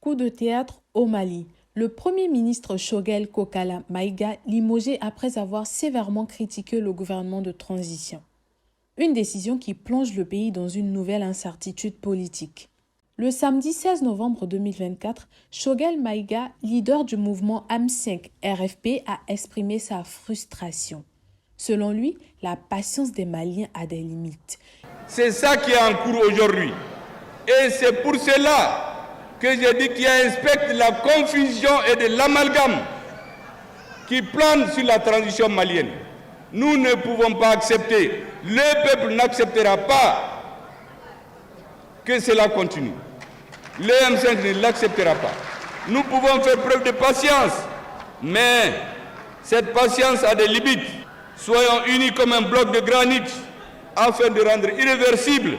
Coup de théâtre au Mali. Le Premier ministre Choguel Kokala Maïga limogé après avoir sévèrement critiqué le gouvernement de transition. Une décision qui plonge le pays dans une nouvelle incertitude politique. Le samedi 16 novembre 2024, Choguel Maïga, leader du mouvement AM5 RFP, a exprimé sa frustration. Selon lui, la patience des Maliens a des limites. C'est ça qui est en cours aujourd'hui. Et c'est pour cela que j'ai dit qu'il y a un spectre de la confusion et de l'amalgame qui plane sur la transition malienne. Nous ne pouvons pas accepter, le peuple n'acceptera pas que cela continue. Le M5 ne l'acceptera pas. Nous pouvons faire preuve de patience, mais cette patience a des limites. Soyons unis comme un bloc de granit afin de rendre irréversible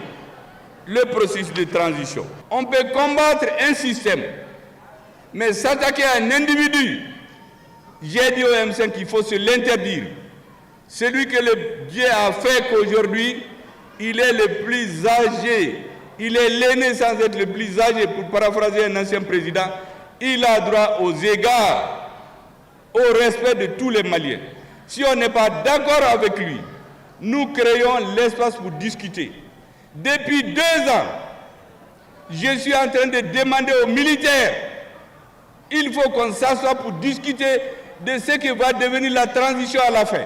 le processus de transition. On peut combattre un système, mais s'attaquer à un individu, j'ai dit au M5 qu'il faut se l'interdire. Celui que le Dieu a fait qu'aujourd'hui, il est le plus âgé, il est l'aîné sans être le plus âgé, pour paraphraser un ancien président, il a droit aux égards, au respect de tous les Maliens. Si on n'est pas d'accord avec lui, nous créons l'espace pour discuter. Depuis 2 ans, je suis en train de demander aux militaires, il faut qu'on s'assoie pour discuter de ce que va devenir la transition à la fin.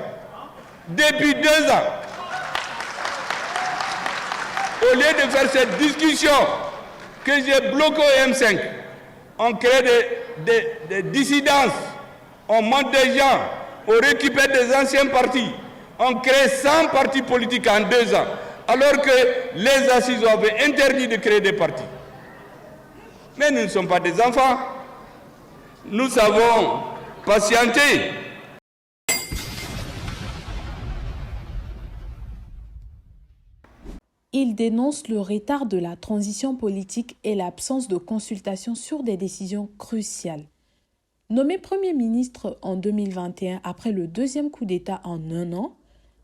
Depuis 2 ans, au lieu de faire cette discussion que j'ai bloquée au M5, on crée des dissidences, on monte des gens, on récupère des anciens partis, on crée 100 partis politiques en 2 ans, alors que les assises avaient interdit de créer des partis. Mais nous ne sommes pas des enfants. Nous savons patienter. Il dénonce le retard de la transition politique et l'absence de consultation sur des décisions cruciales. Nommé Premier ministre en 2021 après le 2e coup d'État en 1 an,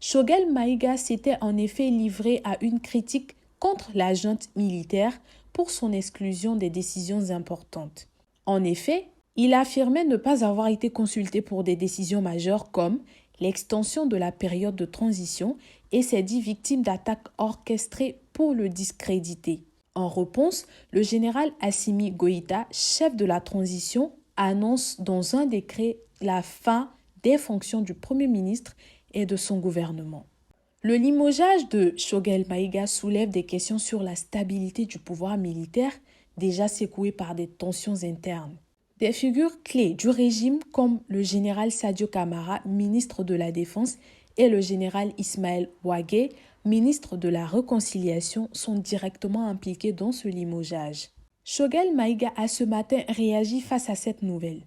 Choguel Maïga s'était en effet livré à une critique contre la junte militaire pour son exclusion des décisions importantes. En effet, il affirmait ne pas avoir été consulté pour des décisions majeures comme l'extension de la période de transition et s'est dit victime d'attaques orchestrées pour le discréditer. En réponse, le général Assimi Goïta, chef de la transition, annonce dans un décret la fin des fonctions du Premier ministre et de son gouvernement. Le limogeage de Choguel Maïga soulève des questions sur la stabilité du pouvoir militaire, déjà secoué par des tensions internes. Des figures clés du régime comme le général Sadio Kamara, ministre de la Défense, et le général Ismaël Ouagé, ministre de la Réconciliation, sont directement impliqués dans ce limogeage. Choguel Maïga a ce matin réagi face à cette nouvelle.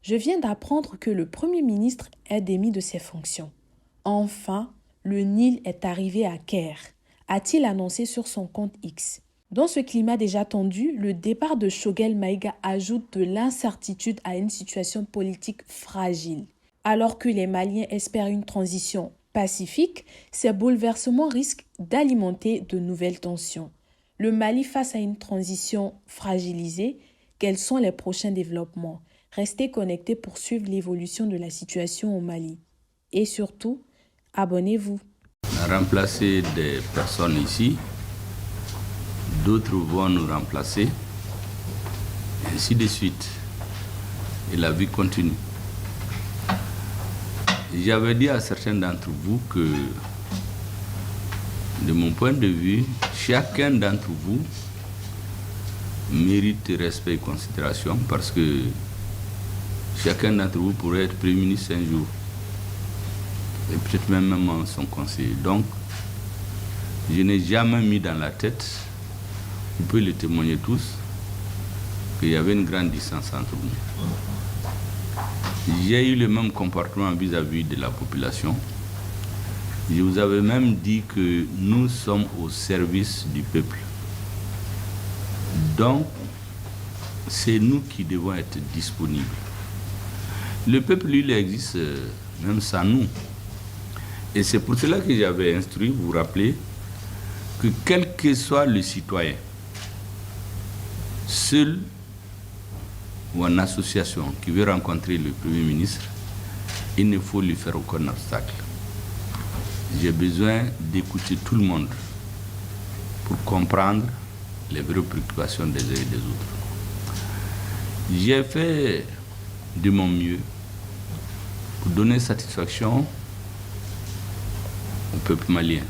Je viens d'apprendre que le Premier ministre est démis de ses fonctions. Enfin, le Nil est arrivé à Caire, a-t-il annoncé sur son compte X. Dans ce climat déjà tendu, le départ de Choguel Maïga ajoute de l'incertitude à une situation politique fragile. Alors que les Maliens espèrent une transition pacifique, ces bouleversements risquent d'alimenter de nouvelles tensions. Le Mali face à une transition fragilisée, quels sont les prochains développements? Restez connectés pour suivre l'évolution de la situation au Mali. Et surtout, abonnez-vous. On a remplacé des personnes ici, d'autres vont nous remplacer, et ainsi de suite. Et la vie continue. J'avais dit à certains d'entre vous que, de mon point de vue, chacun d'entre vous mérite respect et considération parce que chacun d'entre vous pourrait être Premier ministre un jour et peut-être même son conseiller. Donc, je n'ai jamais mis dans la tête, vous pouvez le témoigner tous, qu'il y avait une grande distance entre nous. J'ai eu le même comportement vis-à-vis de la population. Je vous avais même dit que nous sommes au service du peuple. Donc, c'est nous qui devons être disponibles. Le peuple, lui, il existe même sans nous. Et c'est pour cela que j'avais instruit, vous vous rappelez, que quel que soit le citoyen, seul ou en association qui veut rencontrer le Premier ministre, il ne faut lui faire aucun obstacle. J'ai besoin d'écouter tout le monde pour comprendre les vraies préoccupations des uns et des autres. J'ai fait de mon mieux pour donner satisfaction au peuple malien,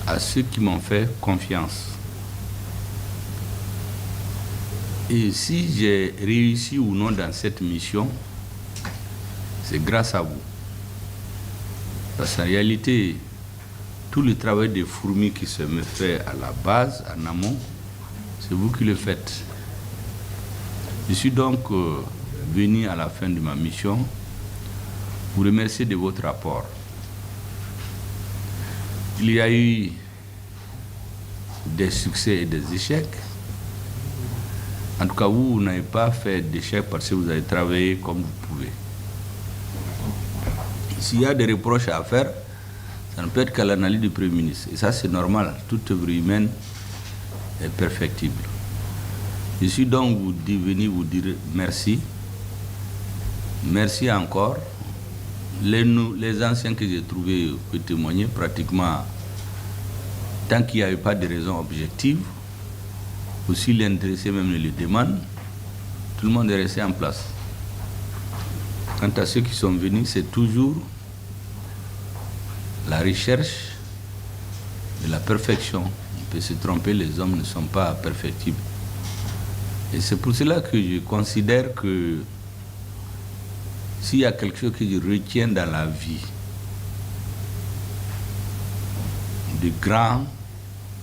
à ceux qui m'ont fait confiance. Et si j'ai réussi ou non dans cette mission, c'est grâce à vous. Parce qu'en réalité, tout le travail des fourmis qui se me fait à la base, en amont, c'est vous qui le faites. Je suis donc venu à la fin de ma mission vous remercier de votre rapport. Il y a eu des succès et des échecs. En tout cas, vous n'avez pas fait d'échecs parce que vous avez travaillé comme vous pouvez. S'il y a des reproches à faire, ça ne peut être qu'à l'analyse du Premier ministre. Et ça, c'est normal. Toute œuvre humaine est perfectible. Je suis donc venu vous dire merci. Merci encore. Les anciens que j'ai trouvés peuvent témoigner pratiquement, tant qu'il n'y avait pas de raison objective, aussi l'intéressé même le demande, tout le monde est resté en place. Quant à ceux qui sont venus, c'est toujours la recherche de la perfection. On peut se tromper, les hommes ne sont pas perfectibles. Et c'est pour cela que je considère que s'il y a quelque chose que je retiens dans la vie de grand,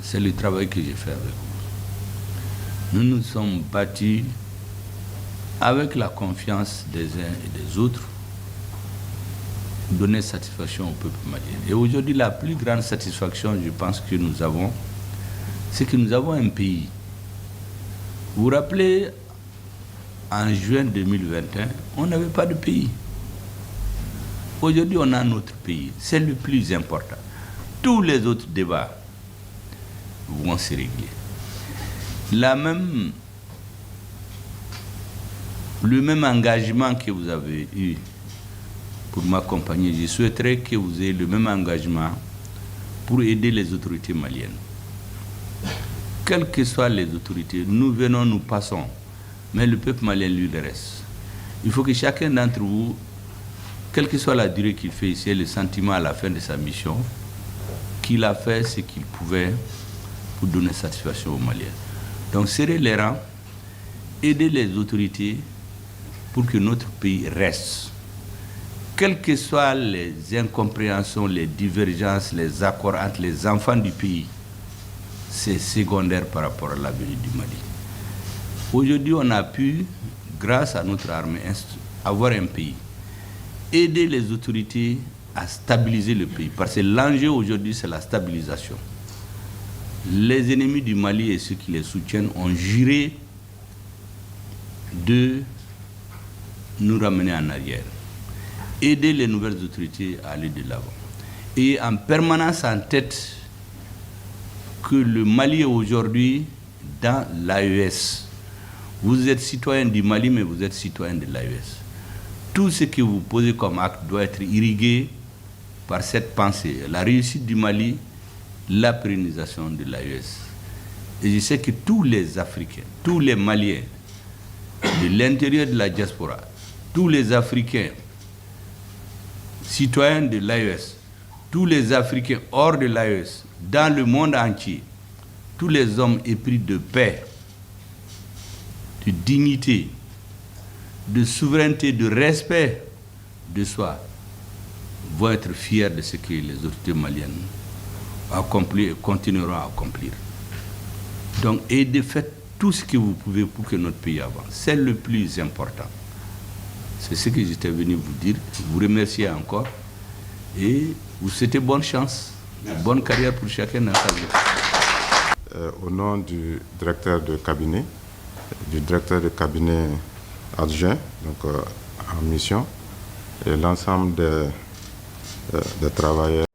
c'est le travail que j'ai fait avec vous. Nous nous sommes battus avec la confiance des uns et des autres pour donner satisfaction au peuple malien. Et aujourd'hui, la plus grande satisfaction, je pense que nous avons, c'est que nous avons un pays. Vous vous rappelez, en juin 2021, on n'avait pas de pays. Aujourd'hui, on a notre pays. C'est le plus important. Tous les autres débats vont se régler. Le même engagement que vous avez eu pour m'accompagner, je souhaiterais que vous ayez le même engagement pour aider les autorités maliennes. Quelles que soient les autorités, nous venons, nous passons, mais le peuple malien, lui, le reste. Il faut que chacun d'entre vous, quelle que soit la durée qu'il fait ici, ait le sentiment à la fin de sa mission qu'il a fait ce qu'il pouvait pour donner satisfaction aux Maliens. Donc, serrer les rangs, aider les autorités pour que notre pays reste. Quelles que soient les incompréhensions, les divergences, les accords entre les enfants du pays, c'est secondaire par rapport à l'avenir du Mali. Aujourd'hui, on a pu, grâce à notre armée, avoir un pays. Aider les autorités à stabiliser le pays. Parce que l'enjeu aujourd'hui, c'est la stabilisation. Les ennemis du Mali et ceux qui les soutiennent ont juré de nous ramener en arrière. Aider les nouvelles autorités à aller de l'avant. Et en permanence en tête que le Mali est aujourd'hui dans l'AES. Vous êtes citoyen du Mali, mais vous êtes citoyen de l'AES. Tout ce que vous posez comme acte doit être irrigué par cette pensée. La réussite du Mali, la pérennisation de l'AES. Et je sais que tous les Africains, tous les Maliens, de l'intérieur de la diaspora, tous les Africains, citoyens de l'AES, tous les Africains hors de l'AES, dans le monde entier, tous les hommes épris de paix, de dignité, de souveraineté, de respect de soi, vont être fiers de ce que les autorités maliennes ont accompli et continueront à accomplir. Donc, aidez, faites tout ce que vous pouvez pour que notre pays avance. C'est le plus important. C'est ce que j'étais venu vous dire. Vous remercier encore et vous souhaitez bonne chance, bonne carrière pour chacun d'entre vous. Au nom du directeur de cabinet, adjoint, donc en mission, et l'ensemble des travailleurs